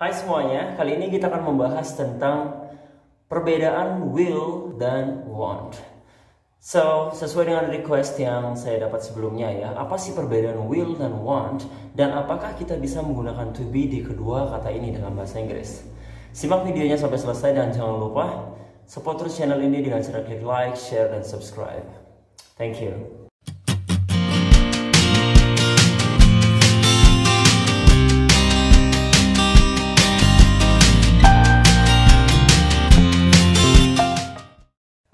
Hai semuanya, kali ini kita akan membahas tentang perbedaan will dan want. So, sesuai dengan request yang saya dapat sebelumnya ya, apa sih perbedaan will dan want, dan apakah kita bisa menggunakan to be di kedua kata ini dalam bahasa Inggris? Simak videonya sampai selesai dan jangan lupa support terus channel ini dengan cara klik like, share, dan subscribe. Thank you.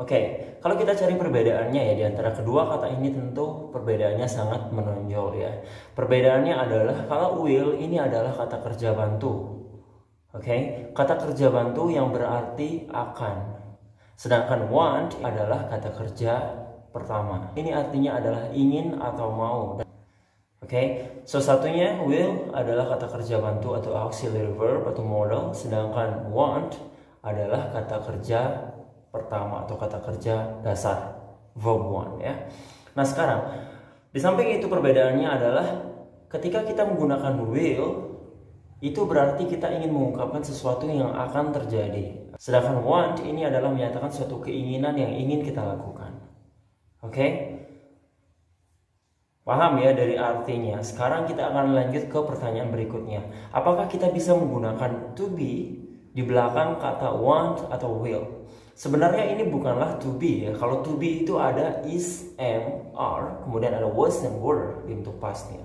Oke, kalau kita cari perbedaannya ya di antara kedua kata ini tentu perbedaannya sangat menonjol ya. Perbedaannya adalah kalau will ini adalah kata kerja bantu. Oke, kata kerja bantu yang berarti akan. Sedangkan want adalah kata kerja pertama. Ini artinya adalah ingin atau mau. Oke, so satunya will adalah kata kerja bantu atau auxiliary verb atau modal, sedangkan want adalah kata kerja pertama atau kata kerja dasar, verb one ya. Nah sekarang di samping itu perbedaannya adalah ketika kita menggunakan will itu berarti kita ingin mengungkapkan sesuatu yang akan terjadi, sedangkan want ini adalah menyatakan suatu keinginan yang ingin kita lakukan. Oke? Paham ya dari artinya? Sekarang kita akan lanjut ke pertanyaan berikutnya. Apakah kita bisa menggunakan to be di belakang kata want atau will? Sebenarnya ini bukanlah to be ya. Kalau to be itu ada is, am, are, kemudian ada was dan were di bentuk pastnya.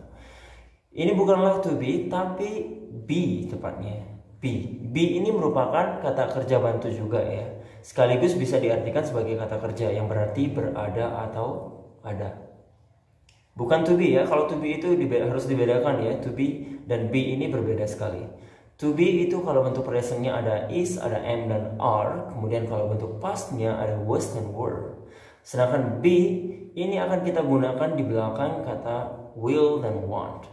Ini bukanlah to be, tapi be tepatnya. Be. Be ini merupakan kata kerja bantu juga ya. Sekaligus bisa diartikan sebagai kata kerja yang berarti berada atau ada. Bukan to be ya. Kalau to be itu harus dibedakan ya. To be dan be ini berbeda sekali. To be itu kalau bentuk presentnya ada is, ada am dan are. Kemudian kalau bentuk pastnya ada was dan were. Sedangkan be ini akan kita gunakan di belakang kata will dan want.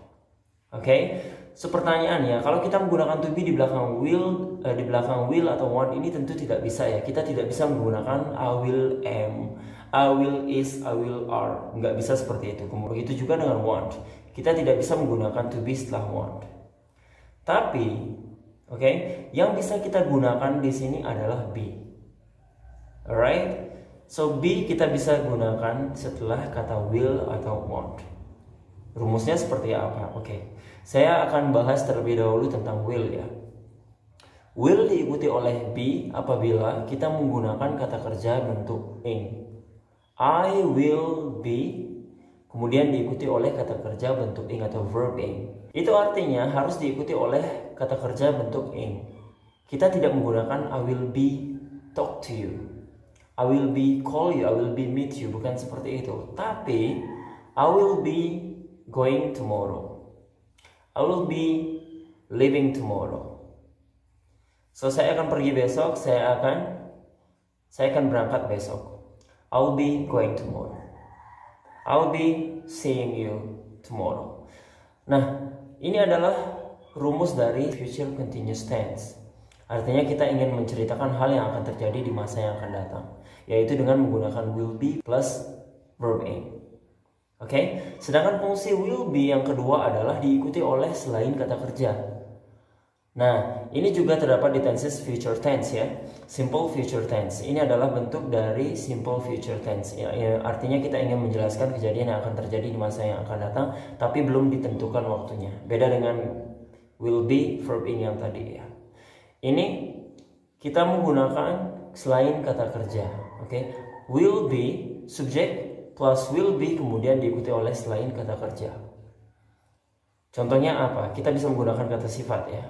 Oke? So pertanyaannya, kalau kita menggunakan to be di belakang will atau want ini tentu tidak bisa ya. Kita tidak bisa menggunakan I will am, I will is, I will are. Nggak bisa seperti itu. Kemudian itu juga dengan want. Kita tidak bisa menggunakan to be setelah want. Tapi, oke, yang bisa kita gunakan di sini adalah be. Alright? So be kita bisa gunakan setelah kata will atau want. Rumusnya seperti apa? Oke. Saya akan bahas terlebih dahulu tentang will ya. Will diikuti oleh be apabila kita menggunakan kata kerja bentuk ing. I will be, kemudian diikuti oleh kata kerja bentuk ing atau verb ing. Itu artinya harus diikuti oleh kata kerja bentuk ing. Kita tidak menggunakan I will be talk to you, I will be call you, I will be meet you. Bukan seperti itu. Tapi I will be going tomorrow, I will be leaving tomorrow. So saya akan pergi besok, saya akan berangkat besok. I will be going tomorrow, I will be seeing you tomorrow. Nah, ini adalah rumus dari future continuous tense. Artinya kita ingin menceritakan hal yang akan terjadi di masa yang akan datang, yaitu dengan menggunakan will be plus verb ing. Oke? Sedangkan fungsi will be yang kedua adalah diikuti oleh selain kata kerja. Nah, ini juga terdapat di tenses future tense ya. Simple future tense. Ini adalah bentuk dari simple future tense ya. Artinya kita ingin menjelaskan kejadian yang akan terjadi di masa yang akan datang, tapi belum ditentukan waktunya. Beda dengan will be verb ing yang tadi ya. Ini kita menggunakan selain kata kerja. Oke? Will be subjek plus will be kemudian diikuti oleh selain kata kerja. Contohnya apa? Kita bisa menggunakan kata sifat ya.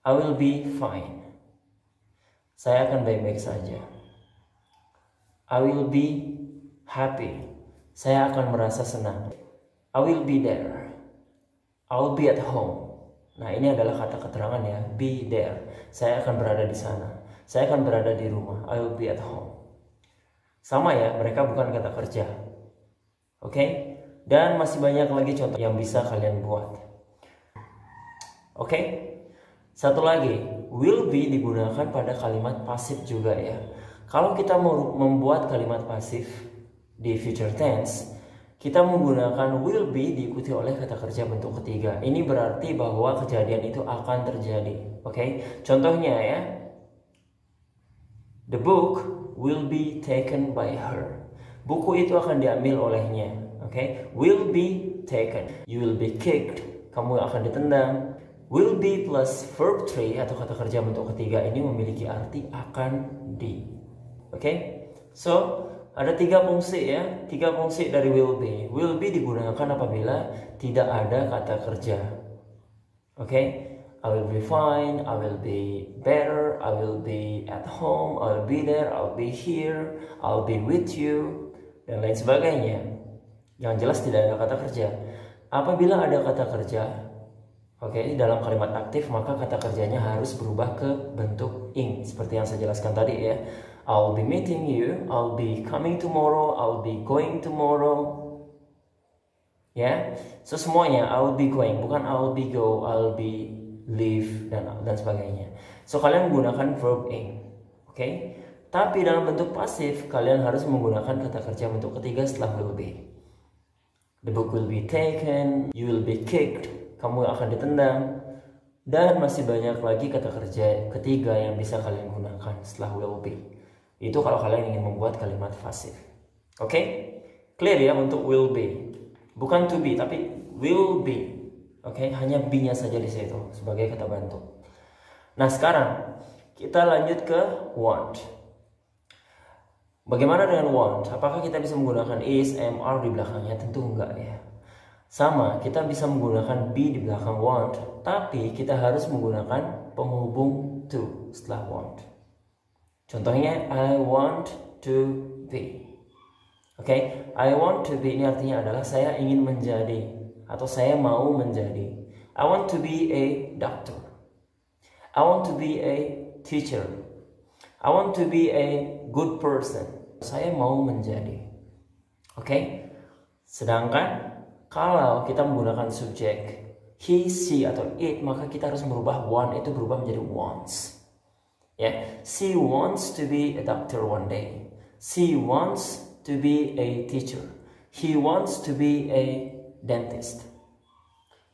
I will be fine. Saya akan baik-baik saja. I will be happy. Saya akan merasa senang. I will be there. I will be at home. Nah, ini adalah kata keterangan ya. Be there. Saya akan berada di sana. Saya akan berada di rumah. I will be at home. Sama ya, mereka bukan kata kerja. Oke? Dan masih banyak lagi contoh yang bisa kalian buat. Oke? Satu lagi, will be digunakan pada kalimat pasif juga ya. Kalau kita mau membuat kalimat pasif di future tense, kita menggunakan will be diikuti oleh kata kerja bentuk ketiga. Ini berarti bahwa kejadian itu akan terjadi. Oke, contohnya ya, the book will be taken by her. Buku itu akan diambil olehnya. Oke, will be taken. You will be kicked. Kamu akan ditendang. Will be plus verb 3 atau kata kerja bentuk ketiga ini memiliki arti akan di. Oke, so ada 3 fungsi ya, 3 fungsi dari will be. Will be digunakan apabila tidak ada kata kerja. Oke, I will be fine, I will be better, I will be at home, I will be there, I'll be here, I'll be with you, dan lain sebagainya. Yang jelas tidak ada kata kerja. Apabila ada kata kerja, oke, dalam kalimat aktif, maka kata kerjanya harus berubah ke bentuk ing, seperti yang saya jelaskan tadi ya. I'll be meeting you, I'll be coming tomorrow, I'll be going tomorrow. Ya, so semuanya I'll be going, bukan I'll be go, I'll be leave dan sebagainya. So kalian menggunakan verb ing, oke? Tapi dalam bentuk pasif kalian harus menggunakan kata kerja bentuk ketiga setelah will be. The book will be taken, you will be kicked, kamu akan ditendang, dan masih banyak lagi kata kerja ketiga yang bisa kalian gunakan setelah will be. Itu kalau kalian ingin membuat kalimat pasif. Oke? Clear ya untuk will be. Bukan to be, tapi will be. Oke? Hanya be-nya saja di situ sebagai kata bantu. Nah, sekarang kita lanjut ke want. Bagaimana dengan want? Apakah kita bisa menggunakan is, am, are di belakangnya? Tentu enggak ya. Sama, kita bisa menggunakan be di belakang want, tapi kita harus menggunakan penghubung to setelah want. Contohnya, I want to be. Oke, I want to be ini artinya adalah saya ingin menjadi atau saya mau menjadi. I want to be a doctor. I want to be a teacher. I want to be a good person. Saya mau menjadi. Oke? Sedangkan kalau kita menggunakan subjek he, she atau it, maka kita harus merubah want itu berubah menjadi wants. Ya, she wants to be a doctor one day. She wants to be a teacher. He wants to be a dentist.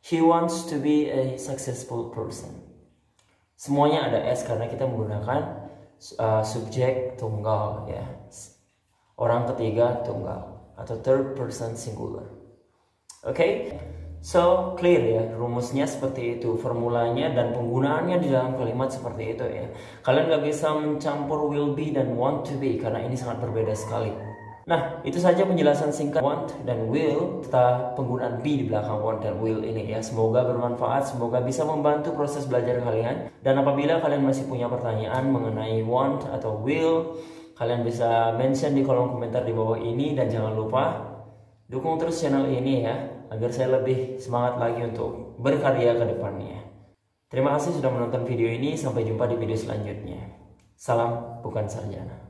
He wants to be a successful person. Semuanya ada s karena kita menggunakan subjek tunggal ya. Orang ketiga tunggal atau third person singular. Oke? So, clear ya, rumusnya seperti itu, formulanya dan penggunaannya di dalam kalimat seperti itu ya. Kalian gak bisa mencampur will be dan want to be karena ini sangat berbeda sekali. Nah, itu saja penjelasan singkat want dan will serta penggunaan be di belakang want dan will ini ya. Semoga bermanfaat, semoga bisa membantu proses belajar kalian. Dan apabila kalian masih punya pertanyaan mengenai want atau will, kalian bisa mention di kolom komentar di bawah ini. Dan jangan lupa dukung terus channel ini ya, agar saya lebih semangat lagi untuk berkarya ke depannya. Terima kasih sudah menonton video ini, sampai jumpa di video selanjutnya. Salam bukan sarjana.